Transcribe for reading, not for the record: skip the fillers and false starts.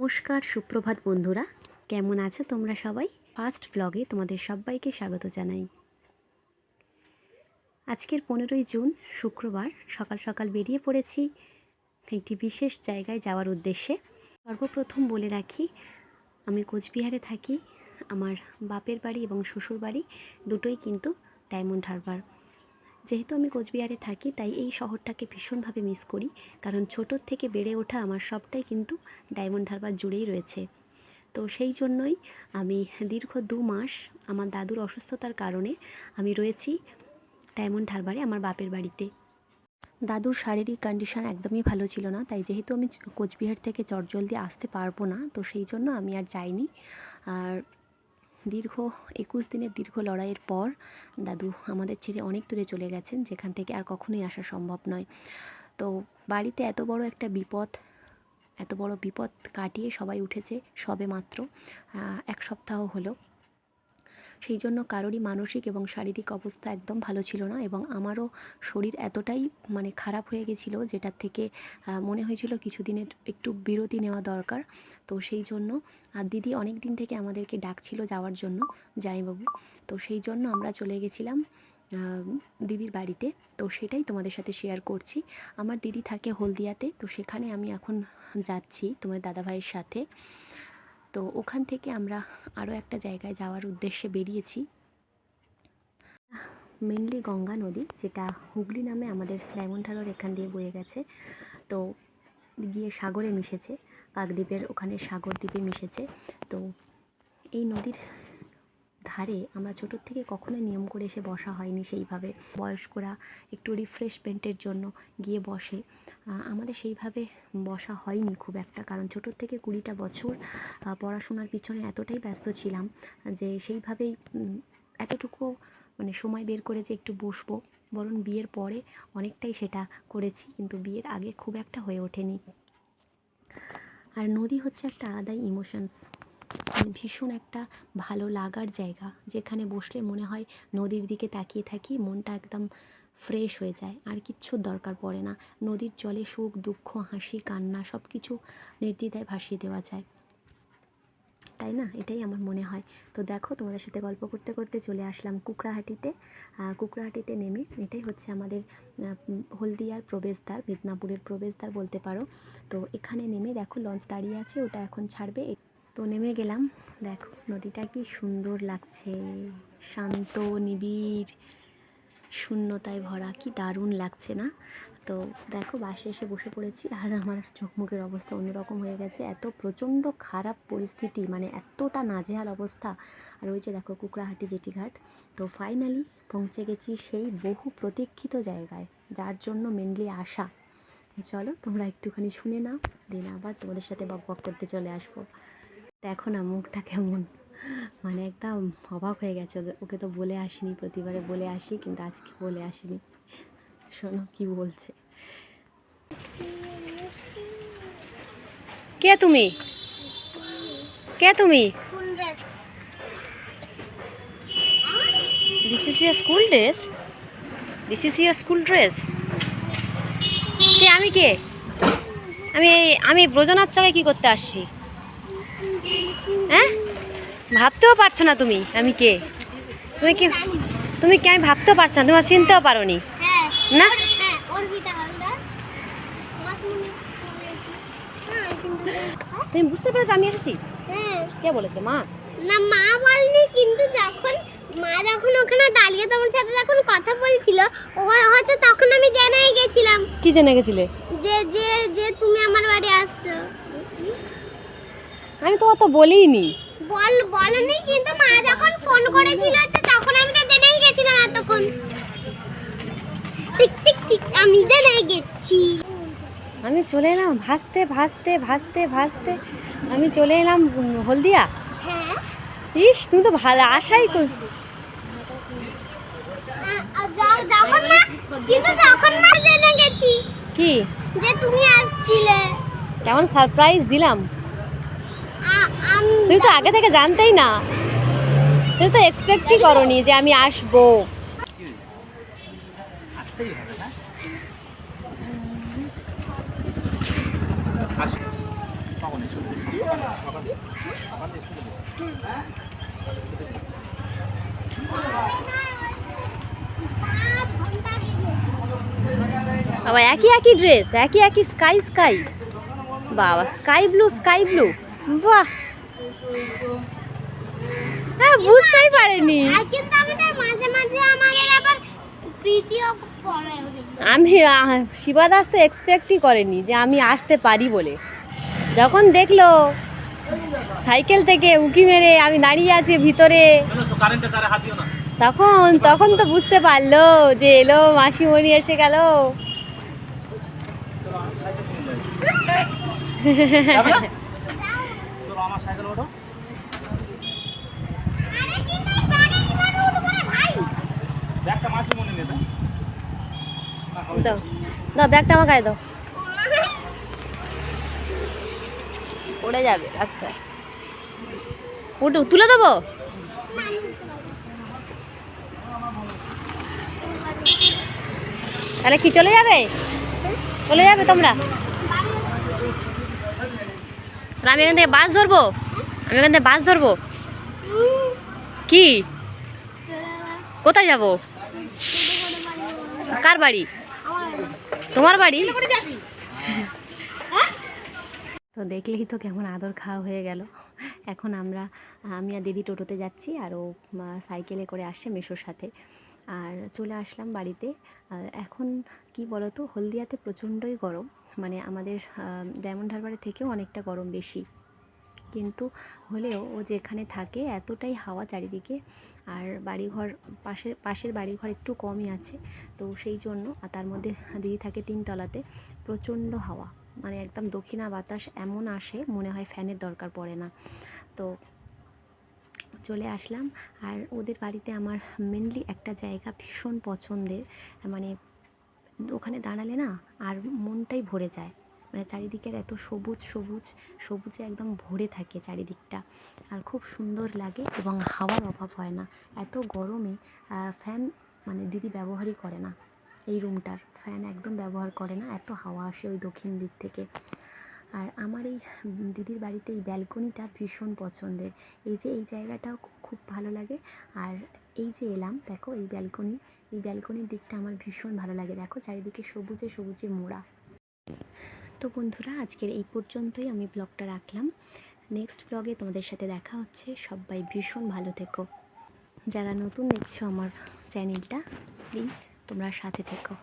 নমস্কার, সুপ্রভাত বন্ধুরা। কেমন আছো তোমরা সবাই? ফার্স্ট ব্লগে তোমাদের সবাইকে স্বাগত জানাই। আজকের 15ই জুন শুক্রবার সকাল সকাল বেরিয়ে পড়েছি একটি বিশেষ জায়গায় যাওয়ার উদ্দেশ্যে। সর্বপ্রথম বলে রাখি, আমি কোচবিহারে থাকি। আমার বাপের বাড়ি এবং শ্বশুর বাড়ি দুটোই কিন্তু ডায়মন্ড হারবার। যেহেতু আমি কোচবিহারে থাকি তাই এই শহরটাকে ভীষণভাবে মিস করি, কারণ ছোটোর থেকে বেড়ে ওঠা আমার সবটাই কিন্তু ডায়মন্ড হারবার জুড়েই রয়েছে। তো সেই জন্যই আমি দীর্ঘ 2 মাস আমার দাদুর অসুস্থতার কারণে আমি রয়েছি ডায়মন্ড হারবারে আমার বাপের বাড়িতে। দাদুর শারীরিক কন্ডিশন একদমই ভালো ছিল না, তাই যেহেতু আমি কোচবিহার থেকে চটজলদি আসতে পারবো না, তো সেই জন্য আমি আর যাইনি। আর দীর্ঘ 21 দিনের দীর্ঘ লড়াইয়ের পর দাদু আমাদের ছেড়ে অনেক দূরে চলে গেছেন, যেখান থেকে আর কখনোই আসা সম্ভব নয়। তো বাড়িতে এত বড় বিপদ কাটিয়ে সবাই উঠেছে সবে মাত্র 1 সপ্তাহ হলো। সেই জন্য কারোরই মানসিক এবং শারীরিক অবস্থা একদম ভালো ছিল না, এবং আমারও শরীর এতটাই খারাপ হয়ে গেছিলো, যেটার থেকে মনে হয়েছিল কিছুদিনের একটু বিরতি নেওয়া দরকার। তো সেই জন্য দিদি অনেক দিন থেকে আমাদেরকে ডাকছিল যাওয়ার জন্য, জামাইবাবু। তো সেই জন্য আমরা চলে গেছিলাম দিদির বাড়িতে। তো সেটাই তোমাদের সাথে শেয়ার করছি। আমার দিদি থাকে হলদিয়াতে, তো সেখানে আমি এখন যাচ্ছি তোমার দাদাভাইয়ের সাথে। তো ওখান থেকে আমরা আরও একটা জায়গায় যাওয়ার উদ্দেশ্যে বেরিয়েছি, মেনলি গঙ্গা নদী, যেটা হুগলি নামে আমাদের ডায়মন্ড হারবার এখান দিয়ে বয়ে গেছে। তো গিয়ে সাগরে মিশেছে, কাকদ্বীপের ওখানে সাগর দ্বীপে মিশেছে। তো এই নদীর ধারে আমরা ছোটোর থেকে কখনোই নিয়ম করে এসে বসা হয়নি সেইভাবে। বয়স্করা একটু রিফ্রেশমেন্টের জন্য গিয়ে বসে, আমাদের সেইভাবে বসা হয়নি খুব একটা, কারণ ছোটোর থেকে 20টা বছর পড়াশোনার পিছনে এতটাই ব্যস্ত ছিলাম যে সেইভাবেই এতটুকু সময় বের করে যে একটু বসবো, বরং বিয়ের পরে অনেকটাই সেটা করেছি, কিন্তু বিয়ের আগে খুব একটা হয়ে ওঠেনি। আর নদী হচ্ছে একটা আলাদাই ইমোশনস, ভীষণ একটা ভালো লাগার জায়গা, যেখানে বসলে মনে হয় নদীর দিকে তাকিয়ে থাকি, মনটা একদম ফ্রেশ হয়ে যায়, আর কিচ্ছুর দরকার পড়ে না। নদীর জলে সুখ দুঃখ হাসি কান্না সব কিছু নির্দ্বিধায় ভাসিয়ে দেওয়া যায়, তাই না? এটাই আমার মনে হয়। তো দেখো, তোমাদের সাথে গল্প করতে করতে চলে আসলাম কুকড়াহাটিতে। কুকড়াহাটিতে নেমে, এটাই হচ্ছে আমাদের হলদিয়ার প্রবেশদ্বার, মেদিনীপুরের প্রবেশদ্বার বলতে পারো। তো এখানে নেমে দেখো লঞ্চ দাঁড়িয়ে আছে, ওটা এখন ছাড়বে। তো নেমে গেলাম। দেখো নদীটা কি সুন্দর লাগছে, শান্ত নিবিড় শূন্যতায় ভরা, কি দারুণ লাগছে না? তো দেখো বাসে এসে বসে পড়েছি, আর আমার চোখ মুখের অবস্থা অন্যরকম হয়ে গেছে, এত প্রচণ্ড খারাপ পরিস্থিতি, এতটা নাজেহাল অবস্থা। আর ওই যে দেখো কুকড়াহাটি জেটিঘাট। তো ফাইনালি পৌঁছে গেছি সেই বহু প্রতীক্ষিত জায়গায়, যার জন্য মেনলি আসা। চলো তোমরা একটুখানি শুনে নাও, দিন আবার তোমাদের সাথে বক বক করতে চলে আসবো। দেখো না মুখটা কেমন, একদম অবাক হয়ে গেছে। ওকে তো বলে আসিনি, প্রতিবারে বলে আসি, কিন্তু আজকে বলে আসিনি। শোনো কি বলছে। কে তুমি? কে তুমি? This is your school dress? This is your school dress? কে? আমি কে? আমি ব্রজনাথ চকে কি করতে আসছি? হ্যাঁ, ভাবতেও পারছো না তুমি আমি কে? তুমি কি আমি ভাবতেও পারছো না? তোমার চিনতেও পারো নি না? তুমি বুঝতে পেরেছো আমি এসেছি? কে বলেছে? মা? না, মা বলেনি, কিন্তু মা যখন ওখানে দাঁড়িয়ে তোমার সাথে যখন কথা বলছিল, হয়তো তখন আমি জেনেই গেছিলাম। কি জেনে গেছিলে? যে যে যে তুমি আমার বাড়ি আসছো। আমি তো অত বলিনি। বলনি, কিন্তু মা যখন ফোন করেছিল তখন আমি তো জেনেই গেছিলাম এতক্ষণ। ঠিক আমি জেনে গেছি। আমি চলে এলাম ভাসতে ভাসতে ভাসতে ভাসতে, আমি চলে এলাম হলদিয়া। হ্যাঁ, ইস, তুমি তো ভালো আশাই কর। যখন মা জেনে গেছি কি যে তুমি আসছিলে। কেমন সারপ্রাইজ দিলাম! তুমি তো আগে থেকে জানতেই না, তুমি তো এক্সপেক্টই করোনি যে আমি আসবো। বাবা একই একই ড্রেস, একই একই স্কাই স্কাই, বাবা স্কাই ব্লু স্কাই ব্লু, বাহ, হ্যাঁ বুঝতেই পারিনি। আর কিন্তু আমাদের মাঝে মাঝে আমাদের আবার প্রীতিও পড়ে ওদের। আমি শিবা দাস তো এক্সপেক্টই করেনি যে আমি আসতে পারি বলে। যখন দেখলো সাইকেল থেকে উঁকি মেরে আমি দাঁড়িয়ে আছি ভিতরে, তখন তখন তো বুঝতে পারলো যে এলো মাসিমণি এসে গেল। আরে কিন্তু এই ব্যাগে কিভাবে উঠবো রে ভাই? দাও দাও ব্যাগটা আমার গায়ে দাও, পড়ে যাবে রাস্তায়। উঠে তুলে দেবো? তাহলে কি চলে যাবে? চলে যাবে তোমরা? আমি এখান থেকে বাস ধরবো, আমি এখান থেকে বাস ধরবো। কি কোথায় যাব? কার বাড়ি? তোমার বাড়ি? তো দেখলেই তো কেমন আদর খাওয়া হয়ে গেল। এখন আমি আর দিদি টোটোতে যাচ্ছি, আর ও সাইকেলে করে আসছে মেশোর সাথে। আর চলে আসলাম বাড়িতে। আর এখন কি বলতো, হলদিয়াতে প্রচণ্ডই গরম, মানে আমাদের ডায়মন্ড হারবারের থেকেও অনেকটা গরম বেশি। কিন্তু হলেও ও যেখানে থাকে এতটাই হাওয়া চারিদিকে, আর বাড়িঘর পাশের বাড়িঘর একটু কমই আছে, তো সেই জন্য। আর তার মধ্যে দিদি থাকে 3 তলাতে, প্রচণ্ড হাওয়া, মানে একদম দক্ষিণা বাতাস এমন আসে মনে হয় ফ্যানের দরকার পড়ে না। তো চলে আসলাম। আর ওদের বাড়িতে আমার মেনলি একটা জায়গা ভীষণ পছন্দের, মানে ওখানে দাঁড়ালে না আর মনটাই ভরে যায়, মানে চারিদিকের এত সবুজ সবুজ, সবুজে একদম ভরে থাকে চারিদিকটা, আর খুব সুন্দর লাগে এবং হাওয়ার অভাব হয় না। এত গরমে ফ্যান মানে দিদি ব্যবহারই করে না, এই রুমটার ফ্যান একদম ব্যবহার করে না, এত হাওয়া আসে ওই দক্ষিণ দিক থেকে। আর আমার এই দিদির বাড়িতে এই ব্যালকনিটা ভীষণ পছন্দের, এই যে এই জায়গাটাও খুব ভালো লাগে। আর এই যে এলাম দেখো এই ব্যালকনির দিকটা আমার ভীষণ ভালো লাগে, দেখো চারিদিকে সবুজে সবুজে মোড়া। তো বন্ধুরা আজকের এই পর্যন্তই আমি ব্লগটা রাখলাম। নেক্সট ব্লগে তোমাদের সাথে দেখা হচ্ছে। সবাই ভীষণ ভালো থেকো। যারা নতুন দেখছো আমার চ্যানেলটা, প্লিজ তোমরা সাথে থেকো।